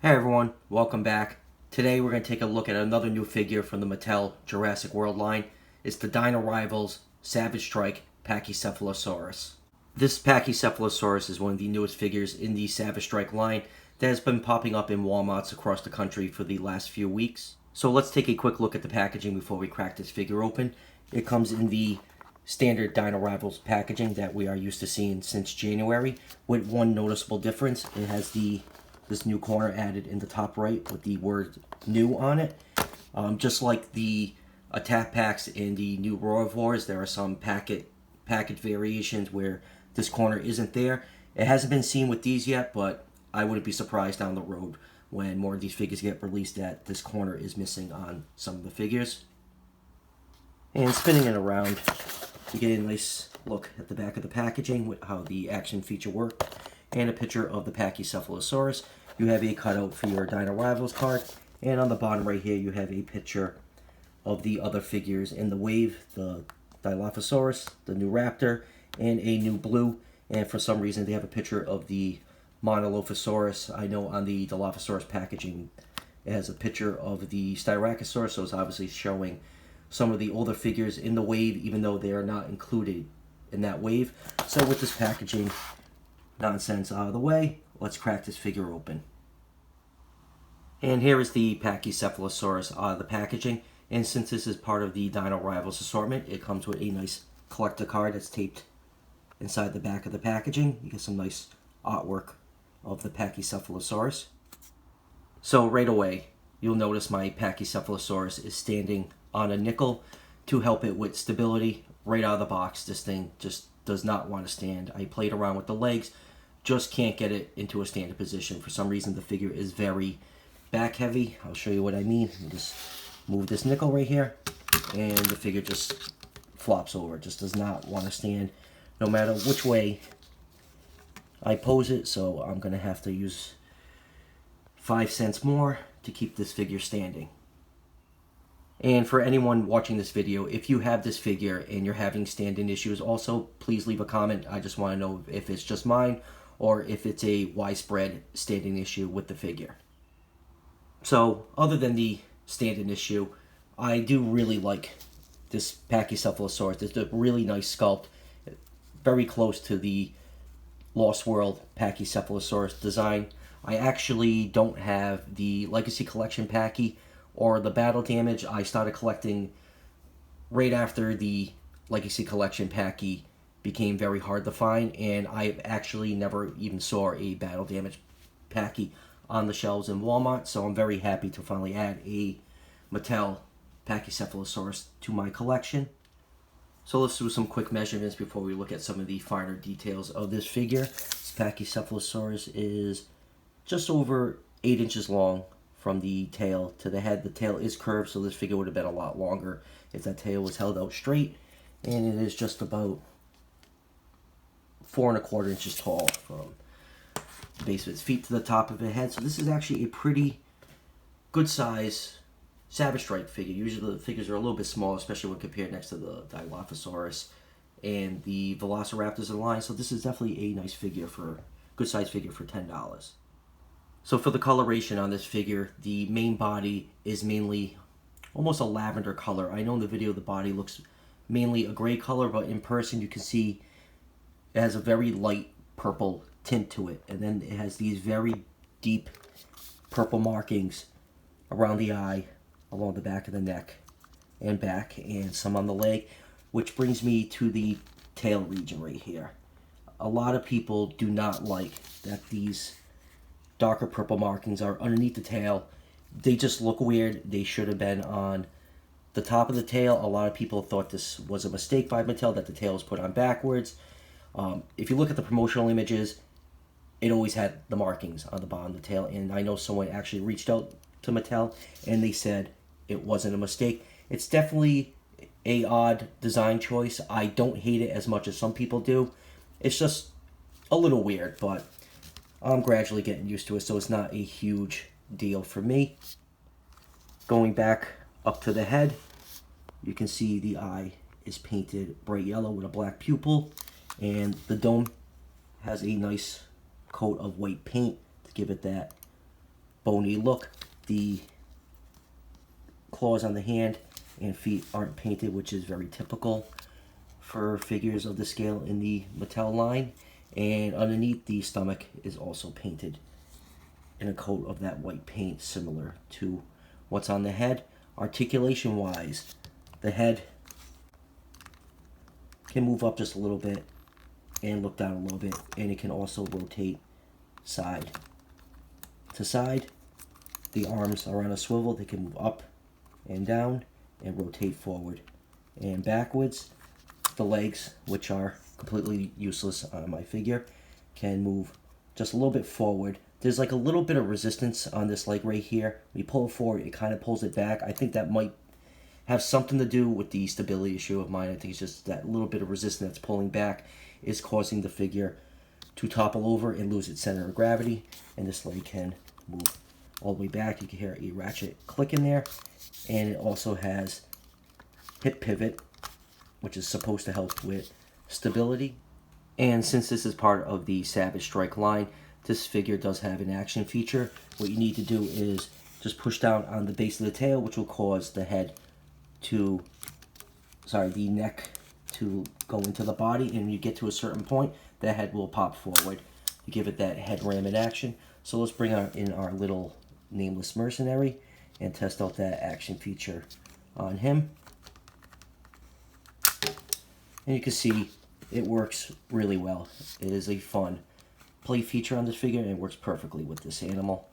Hey everyone, welcome back. Today we're going to take a look at another new figure from the Mattel Jurassic World line. It's the Dino Rivals Savage Strike Pachycephalosaurus. This Pachycephalosaurus is one of the newest figures in the Savage Strike line that has been popping up in Walmarts across the country for the last few weeks. So let's take a quick look at the packaging before we crack this figure open. It comes in the standard Dino Rivals packaging that we are used to seeing since January, with one noticeable difference. It has this new corner added in the top right with the word new on it. Just like the attack packs in the new Roivors, there are some package variations where this corner isn't there. It hasn't been seen with these yet, but I wouldn't be surprised down the road when more of these figures get released that this corner is missing on some of the figures. And spinning it around, you get a nice look at the back of the packaging with how the action feature works, and a picture of the Pachycephalosaurus. You have a cutout for your Dino Rivals card, and on the bottom right here you have a picture of the other figures in the wave, the Dilophosaurus, the new Raptor, and a new blue. And for some reason they have a picture of the Monilophosaurus. I know on the Dilophosaurus packaging it has a picture of the Styracosaurus, so it's obviously showing some of the older figures in the wave, even though they are not included in that wave. So with this packaging nonsense out of the way, let's crack this figure open. And here is the Pachycephalosaurus out of the packaging. And since this is part of the Dino Rivals assortment, it comes with a nice collector card that's taped inside the back of the packaging. You get some nice artwork of the Pachycephalosaurus. So right away, you'll notice my Pachycephalosaurus is standing on a nickel to help it with stability. Right out of the box, this thing just does not want to stand. I played around with the legs, just can't get it into a standing position. For some reason the figure is very back heavy. I'll show you what I mean. You just move this nickel right here and the figure just flops over. It just does not want to stand no matter which way I pose it. So I'm going to have to use 5 cents more to keep this figure standing. And for anyone watching this video, if you have this figure and you're having standing issues, also please leave a comment. I just want to know if it's just mine or if it's a widespread standing issue with the figure. So other than the standing issue, I do really like this Pachycephalosaurus. It's a really nice sculpt, very close to the Lost World Pachycephalosaurus design. I actually don't have the Legacy Collection Pachy or the Battle Damage. I started collecting right after the Legacy Collection Pachy became very hard to find, and I actually never even saw a Battle Damage Pachy on the shelves in Walmart, so I'm very happy to finally add a Mattel Pachycephalosaurus to my collection. So let's do some quick measurements before we look at some of the finer details of this figure. This Pachycephalosaurus is just over 8 inches long from the tail to the head. The tail is curved, so this figure would have been a lot longer if that tail was held out straight. And it is just about 4 1/4 inches tall from the base of its feet to the top of its head. So this is actually a pretty good size Savage Strike figure. Usually the figures are a little bit smaller, especially when compared next to the Dilophosaurus and the Velociraptors in the line. So this is definitely a nice figure, for good size figure for $10. So for the coloration on this figure, the main body is mainly almost a lavender color. I know in the video the body looks mainly a gray color, but in person you can see it has a very light purple tint to it. And then it has these very deep purple markings around the eye, along the back of the neck and back, and some on the leg, which brings me to the tail region right here. A lot of people do not like that these darker purple markings are underneath the tail. They just look weird. They should have been on the top of the tail. A lot of people thought this was a mistake by Mattel, that the tail was put on backwards. If you look at the promotional images, it always had the markings on the bottom of the tail, and I know someone actually reached out to Mattel and they said it wasn't a mistake. It's definitely a odd design choice. I don't hate it as much as some people do. It's just a little weird, but I'm gradually getting used to it, so it's not a huge deal for me. Going back up to the head, you can see the eye is painted bright yellow with a black pupil, and the dome has a nice coat of white paint to give it that bony look. The claws on the hand and feet aren't painted, which is very typical for figures of the scale in the Mattel line. And underneath, the stomach is also painted in a coat of that white paint, similar to what's on the head. Articulation wise, the head can move up just a little bit and look down a little bit, and it can also rotate side to side. The arms are on a swivel. They can move up and down and rotate forward and backwards. The legs, which are completely useless on my figure, can move just a little bit forward. There's like a little bit of resistance on this leg right here. When you pull it forward, it kind of pulls it back. I think that might have something to do with the stability issue of mine. I think it's just that little bit of resistance that's pulling back is causing the figure to topple over and lose its center of gravity. And this leg can move all the way back. You can hear a ratchet click in there. And it also has hip pivot, which is supposed to help with stability. And since this is part of the Savage Strike line, this figure does have an action feature. What you need to do is just push down on the base of the tail, which will cause the the neck to go into the body, and when you get to a certain point, the head will pop forward. You give it that head ram in action. So let's bring in our little nameless mercenary and test out that action feature on him. And you can see it works really well. It is a fun play feature on this figure, and it works perfectly with this animal.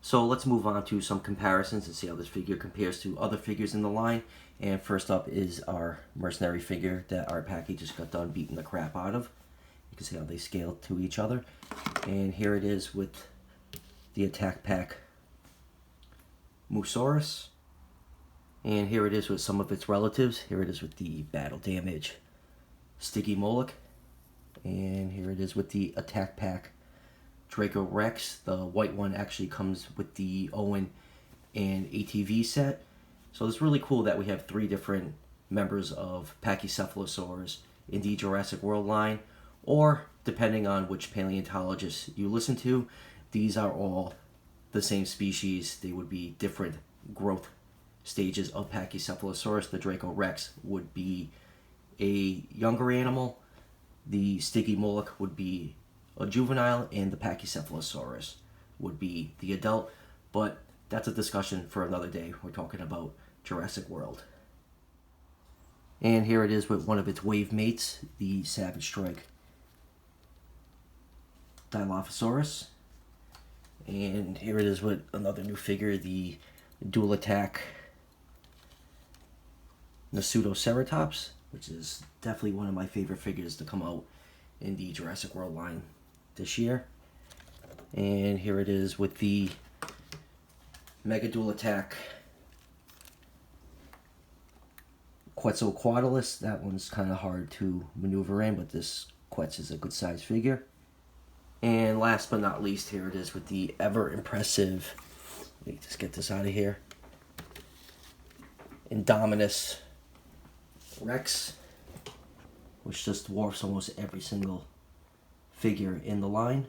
So let's move on to some comparisons and see how this figure compares to other figures in the line. And first up is our mercenary figure that our Packy just got done beating the crap out of. You can see how they scale to each other. And here it is with the Attack Pack Moosaurus. And here it is with some of its relatives. Here it is with the Battle Damage Sticky Moloch. And here it is with the Attack Pack Draco Rex. The white one actually comes with the Owen and ATV set. So it's really cool that we have 3 different members of Pachycephalosaurus in the Jurassic World line. Or, depending on which paleontologist you listen to, these are all the same species. They would be different growth stages of Pachycephalosaurus. The Draco Rex would be a younger animal. The Sticky Moloch would be a juvenile, and the Pachycephalosaurus would be the adult. But that's a discussion for another day. We're talking about Jurassic World. And here it is with one of its wave mates, the Savage Strike Dilophosaurus. And here it is with another new figure, the Dual Attack Nasutoceratops, which is definitely one of my favorite figures to come out in the Jurassic World line this year. And here it is with the Mega Dual Attack Quetzalcoatlus. That one's kind of hard to maneuver in, but this Quetz is a good size figure. And last but not least, here it is with the ever impressive, let me just get this out of here, Indominus Rex, which just dwarfs almost every single figure in the line.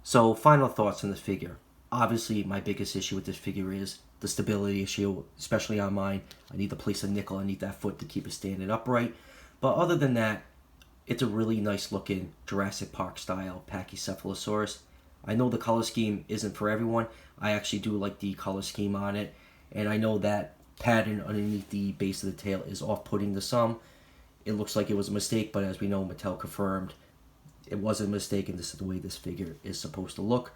So, final thoughts on this figure. Obviously, my biggest issue with this figure is the stability issue, especially on mine. I need to place a nickel underneath that foot to keep it standing upright. But other than that, it's a really nice looking Jurassic Park style Pachycephalosaurus. I know the color scheme isn't for everyone. I actually do like the color scheme on it. And I know that pattern underneath the base of the tail is off-putting to some. It looks like it was a mistake, but as we know, Mattel confirmed it wasn't a mistake, and this is the way this figure is supposed to look.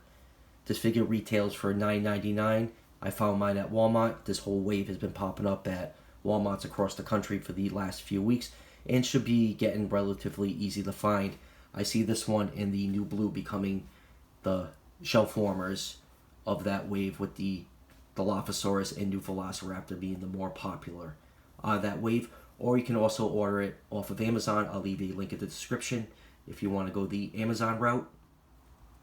This figure retails for $9.99. I found mine at Walmart. This whole wave has been popping up at Walmarts across the country for the last few weeks, and should be getting relatively easy to find. I see this one in the new blue becoming the shelf warmers of that wave, with the Dilophosaurus and new Velociraptor being the more popular that wave. Or you can also order it off of Amazon. I'll leave a link in the description if you want to go the Amazon route.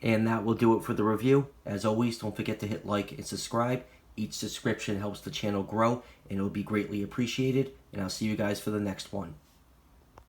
And that will do it for the review. As always, don't forget to hit like and subscribe. Each subscription helps the channel grow, and it will be greatly appreciated. And I'll see you guys for the next one.